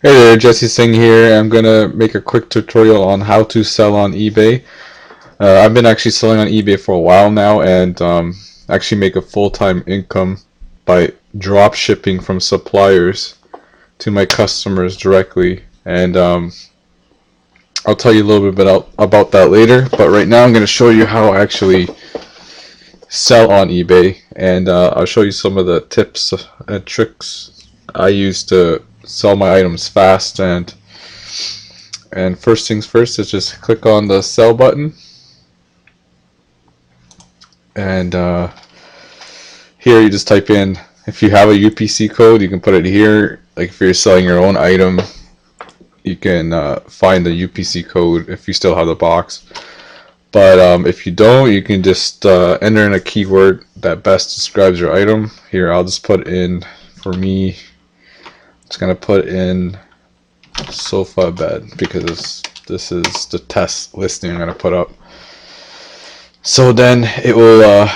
Hey there, Jesse Singh here. I'm gonna make a quick tutorial on how to sell on eBay. I've been actually selling on eBay for a while now and actually make a full-time income by drop shipping from suppliers to my customers directly. And I'll tell you a little bit about that later. But right now I'm gonna show you how I actually sell on eBay, and I'll show you some of the tips and tricks I use to sell my items fast. And first things first is just click on the sell button, and here you just type in, if you have a UPC code you can put it here. Like if you're selling your own item, you can find the UPC code if you still have the box. But if you don't, you can just enter in a keyword that best describes your item. Here, I'll just put in, for me, it's going to put in sofa bed because this is the test listing I'm going to put up. So then it will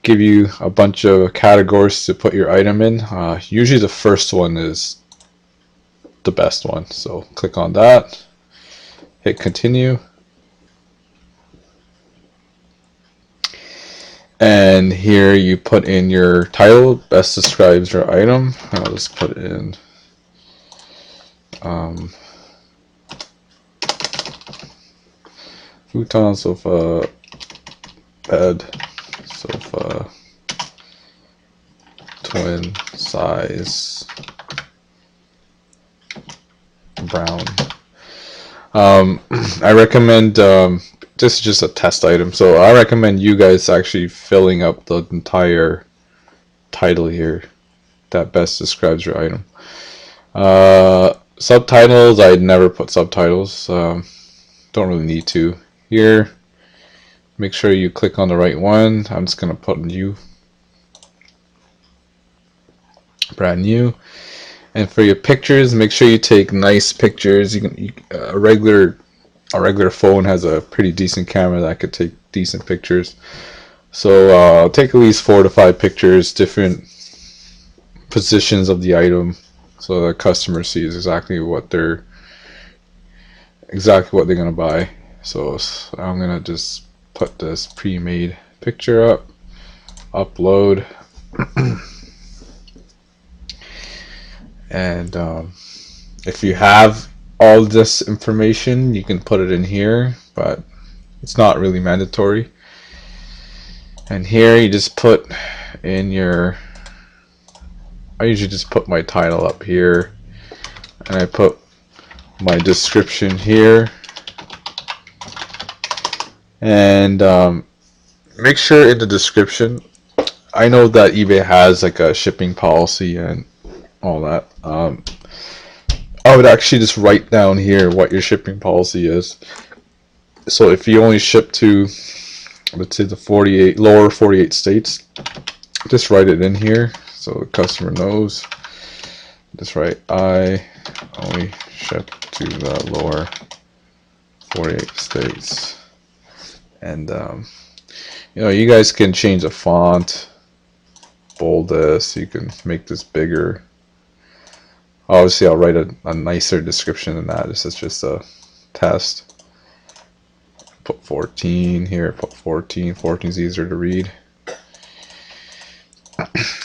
give you a bunch of categories to put your item in. Usually the first one is the best one. So click on that, hit continue. And here you put in your title, best describes your item. I'll just put in futon, sofa, bed, sofa, twin size, brown. I recommend, this is just a test item, so I recommend you guys actually filling up the entire title here that best describes your item. Subtitles, I'd never put subtitles. Don't really need to. Here, make sure you click on the right one. I'm just gonna put new, brand new. And for your pictures, make sure you take nice pictures. A regular phone has a pretty decent camera that could take decent pictures. So take at least 4 to 5 pictures, different positions of the item, so the customer sees exactly what they're gonna buy. So I'm gonna just put this pre-made picture up, upload, and if you have all this information you can put it in here, but it's not really mandatory. And here you just put in your, I usually just put my title up here, and I put my description here, and make sure in the description, I know that eBay has like a shipping policy and all that. I would actually just write down here what your shipping policy is. So if you only ship to, let's say, the lower 48 states, just write it in here so the customer knows. Just write, I only ship to the lower 48 states. And you guys can change the font, bold this, you can make this bigger. Obviously I'll write a nicer description than that. This is just a test. Put 14 here, put 14. 14 is easier to read.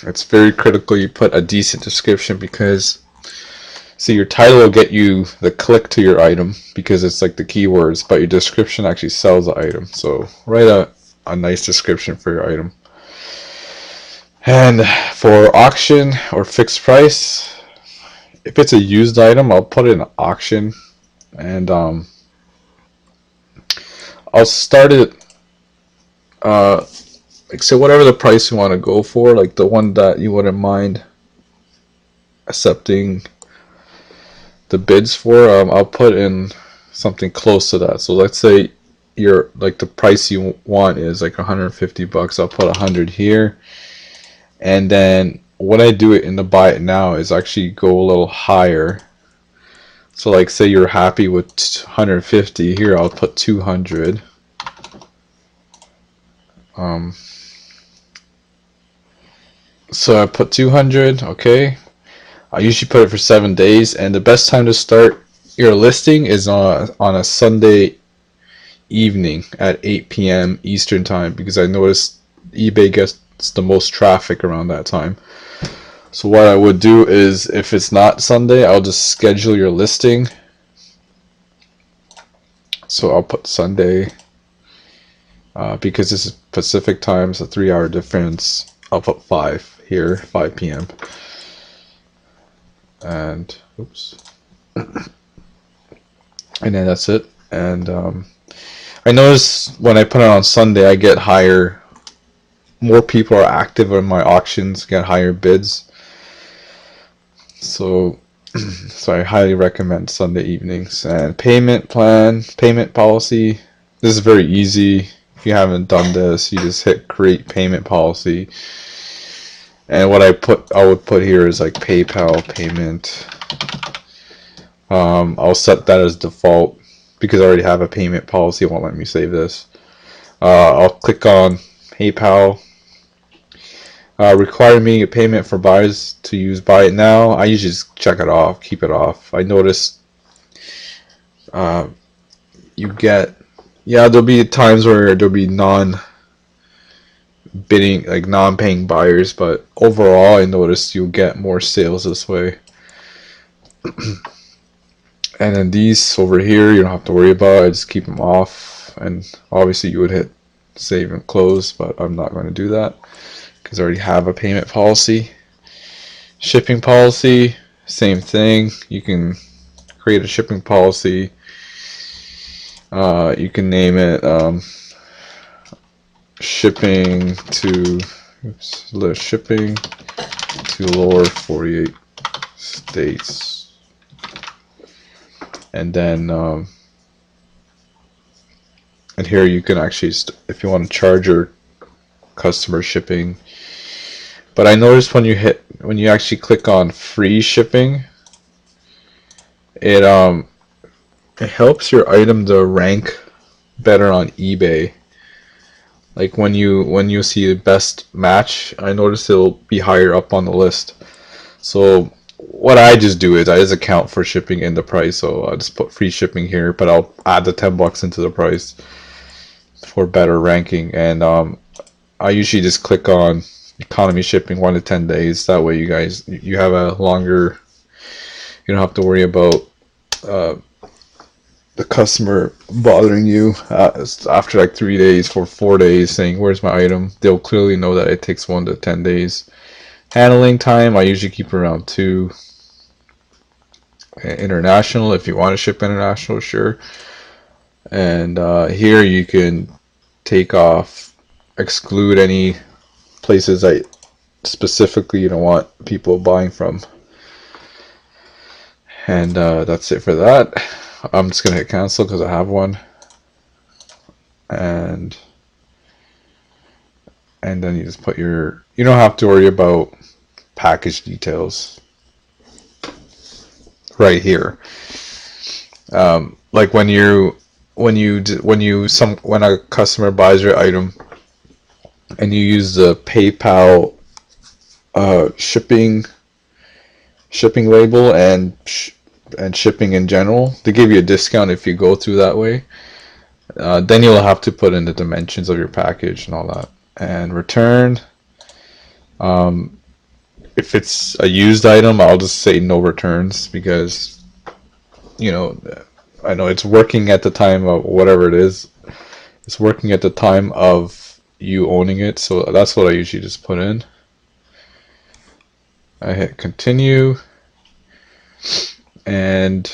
It's very critical you put a decent description, because see, your title will get you the click to your item because it's like the keywords, but your description actually sells the item. So write a nice description for your item. And for auction or fixed price, if it's a used item, I'll put it in auction, and I'll start it like, so whatever the price you want to go for, like the one that you wouldn't mind accepting the bids for, I'll put in something close to that. So let's say your, like, the price you want is like 150 bucks. I'll put 100 here, and then when I do it in the buy it now is actually go a little higher. So like, say you're happy with 150, here I'll put 200. So I put 200, okay. I usually put it for 7 days, and the best time to start your listing is on a Sunday evening at 8 p.m. Eastern time, because I noticed eBay gets the most traffic around that time. So what I would do is, if it's not Sunday, I'll just schedule your listing. So I'll put Sunday, because this is Pacific time, so 3 hour difference. I'll put 5 here, 5 p.m. And oops, and then that's it. And I notice when I put it on Sunday, I get more people are active in my auctions, get higher bids. So I highly recommend Sunday evenings. And payment policy. This is very easy. If you haven't done this, you just hit create payment policy. And what I would put here is like PayPal payment. I'll set that as default because I already have a payment policy. It won't let me save this. I'll click on PayPal. Require me a payment for buyers to use buy it now. I usually just check it off, keep it off. I noticed you get, there'll be times where there'll be non-bidding, like non-paying buyers, but overall I noticed you'll get more sales this way. And then these over here you don't have to worry about. I just keep them off, and obviously you would hit save and close, but I'm not going to do that because I already have a payment policy. Shipping policy, same thing. You can create a shipping policy. You can name it shipping to lower 48 states. And then and here you can actually, if you want to charge your customer shipping. But I noticed when you actually click on free shipping, it helps your item to rank better on eBay. Like when you see the best match, I noticed it'll be higher up on the list. So what I just do is I just account for shipping in the price. So I'll just put free shipping here, but I'll add the $10 into the price for better ranking. And I usually just click on economy shipping 1 to 10 days. That way you have a longer, you don't have to worry about the customer bothering you after like 3 days, for 4 days, saying where's my item. They'll clearly know that it takes 1 to 10 days. Handling time, I usually keep around 2. International, if you want to ship international, sure. And here you can take off, exclude any places that specifically you don't want people buying from. And that's it for that. I'm just gonna hit cancel because I have one. And then you just put you don't have to worry about package details right here. Like when a customer buys your item and you use the PayPal shipping label and shipping in general, they give you a discount if you go through that way. Then you'll have to put in the dimensions of your package and all that. And return. If it's a used item, I'll just say no returns because, I know it's working at the time of whatever it is. It's working at the time of you owning it, so that's what I usually just put in. I hit continue, and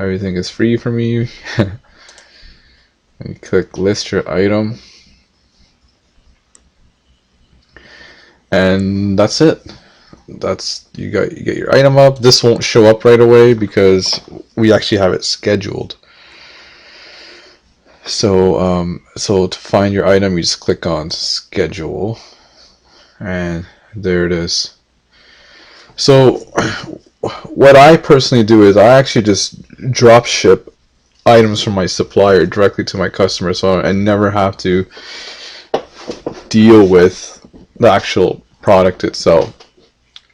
everything is free for me. And click list your item. And that's it. You get your item up. This won't show up right away because we actually have it scheduled. So to find your item, you just click on schedule, and there it is. So what I personally do is I actually just drop ship items from my supplier directly to my customer, so I never have to deal with the actual product itself.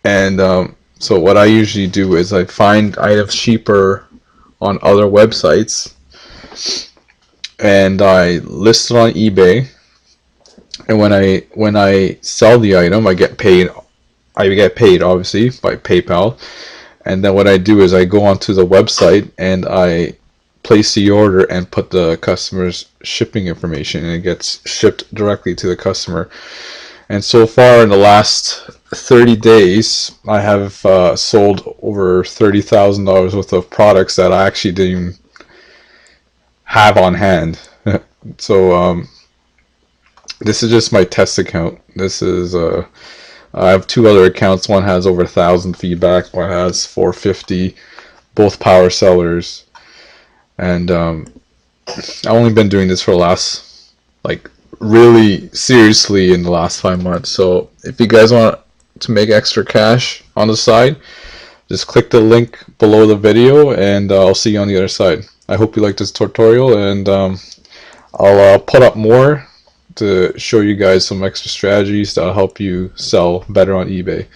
And so what I usually do is I find items cheaper on other websites, and I list it on eBay. And when I sell the item, I get paid. I get paid obviously by PayPal. And then what I do is I go onto the website and I place the order and put the customer's shipping information, and it gets shipped directly to the customer. And so far in the last 30 days, I have sold over $30,000 worth of products that I actually didn't even have on hand. So this is just my test account. This is I have two other accounts. One has over 1,000 feedback. One has 450. Both power sellers. And I've only been doing this for the last, like, really seriously in the last 5 months. So if you guys want to make extra cash on the side, just click the link below the video, and I'll see you on the other side. I hope you liked this tutorial, and I'll put up more to show you guys some extra strategies that'll help you sell better on eBay.